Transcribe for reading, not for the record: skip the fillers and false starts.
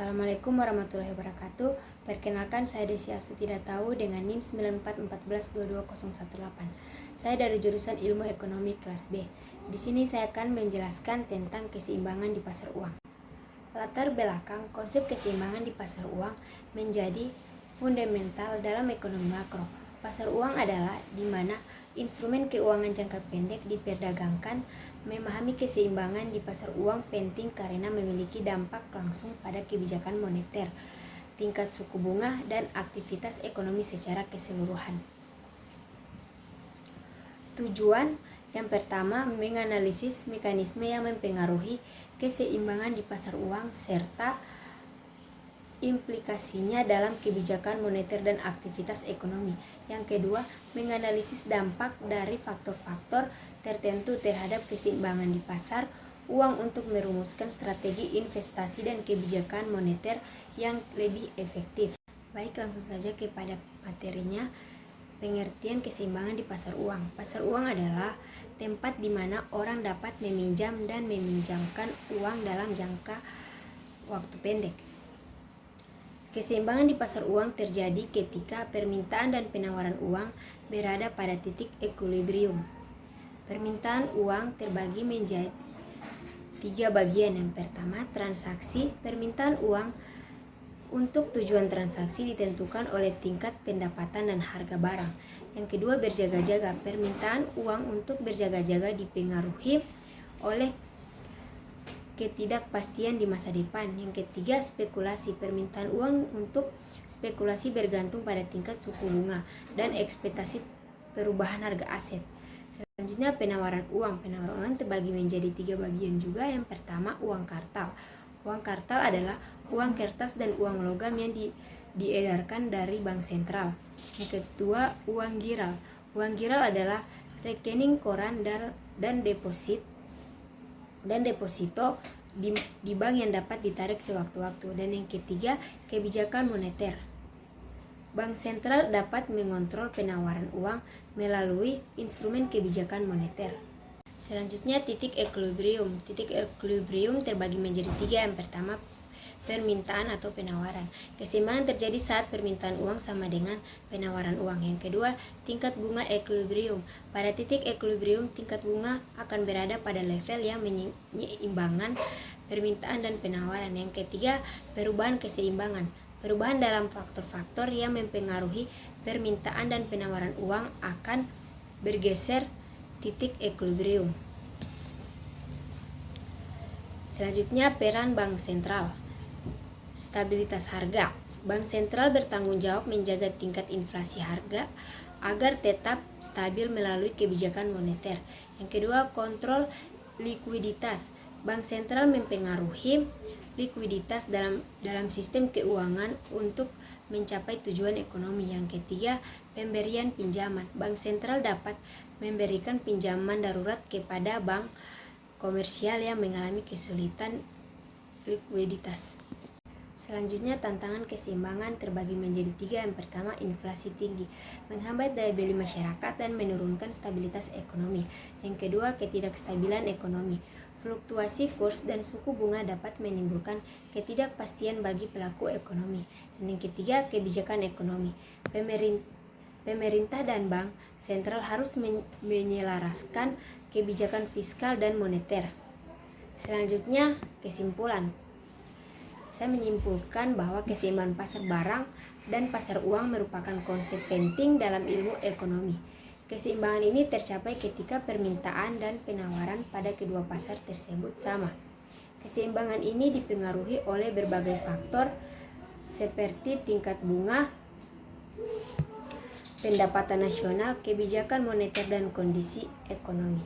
Assalamualaikum warahmatullahi wabarakatuh. Perkenalkan, saya Desi Astuti Tahu dengan NIM 9414220118. Saya dari jurusan Ilmu Ekonomi kelas B. Di sini saya akan menjelaskan tentang keseimbangan di pasar uang. Latar belakang konsep keseimbangan di pasar uang menjadi fundamental dalam ekonomi makro. Pasar uang adalah di mana instrumen keuangan jangka pendek diperdagangkan. Memahami keseimbangan di pasar uang penting karena memiliki dampak langsung pada kebijakan moneter, tingkat suku bunga, dan aktivitas ekonomi secara keseluruhan. Tujuan yang pertama, menganalisis mekanisme yang mempengaruhi keseimbangan di pasar uang serta implikasinya dalam kebijakan moneter dan aktivitas ekonomi. Yang kedua, menganalisis dampak dari faktor-faktor tertentu terhadap keseimbangan di pasar uang untuk merumuskan strategi investasi dan kebijakan moneter yang lebih efektif. Baik, langsung saja kepada materinya. Pengertian keseimbangan di pasar uang. Pasar uang adalah tempat di mana orang dapat meminjam dan meminjamkan uang dalam jangka waktu pendek. Keseimbangan di pasar uang terjadi ketika permintaan dan penawaran uang berada pada titik equilibrium. Permintaan uang terbagi menjadi 3 bagian. Yang pertama, transaksi. Permintaan uang untuk tujuan transaksi ditentukan oleh tingkat pendapatan dan harga barang. Yang kedua, berjaga-jaga. Permintaan uang untuk berjaga-jaga dipengaruhi oleh ketidakpastian di masa depan. Yang ketiga, spekulasi. Permintaan uang untuk spekulasi bergantung pada tingkat suku bunga dan ekspektasi perubahan harga aset. Selanjutnya, penawaran uang. Penawaran uang terbagi menjadi 3 bagian juga. Yang pertama, uang kartal. Uang kartal adalah uang kertas dan uang logam yang diedarkan dari bank sentral. Yang kedua, uang giral. Uang giral adalah rekening koran dan deposito di bank yang dapat ditarik sewaktu-waktu. Dan yang ketiga, kebijakan moneter. Bank sentral dapat mengontrol penawaran uang melalui instrumen kebijakan moneter. Selanjutnya, titik equilibrium. Titik equilibrium terbagi menjadi 3. Yang pertama, permintaan atau penawaran. Keseimbangan terjadi saat permintaan uang sama dengan penawaran uang. Yang kedua, tingkat bunga equilibrium. Pada titik equilibrium, tingkat bunga akan berada pada level yang menyeimbangkan permintaan dan penawaran. Yang ketiga, perubahan keseimbangan. Perubahan dalam faktor-faktor yang mempengaruhi permintaan dan penawaran uang akan bergeser titik equilibrium. Selanjutnya, peran bank sentral. Stabilitas harga. Bank sentral bertanggung jawab menjaga tingkat inflasi harga agar tetap stabil melalui kebijakan moneter. Yang kedua, kontrol likuiditas. Bank sentral mempengaruhi likuiditas dalam sistem keuangan untuk mencapai tujuan ekonomi. Yang ketiga, pemberian pinjaman. Bank sentral dapat memberikan pinjaman darurat kepada bank komersial yang mengalami kesulitan likuiditas. Selanjutnya, tantangan keseimbangan terbagi menjadi 3. Yang pertama, inflasi tinggi, menghambat daya beli masyarakat dan menurunkan stabilitas ekonomi. Yang kedua, ketidakstabilan ekonomi. Fluktuasi kurs dan suku bunga dapat menimbulkan ketidakpastian bagi pelaku ekonomi. Dan yang ketiga, kebijakan ekonomi. Pemerintah dan bank sentral harus menyelaraskan kebijakan fiskal dan moneter. Selanjutnya, kesimpulan. Saya menyimpulkan bahwa keseimbangan pasar barang dan pasar uang merupakan konsep penting dalam ilmu ekonomi. Keseimbangan ini tercapai ketika permintaan dan penawaran pada kedua pasar tersebut sama. Keseimbangan ini dipengaruhi oleh berbagai faktor seperti tingkat bunga, pendapatan nasional, kebijakan moneter, dan kondisi ekonomi.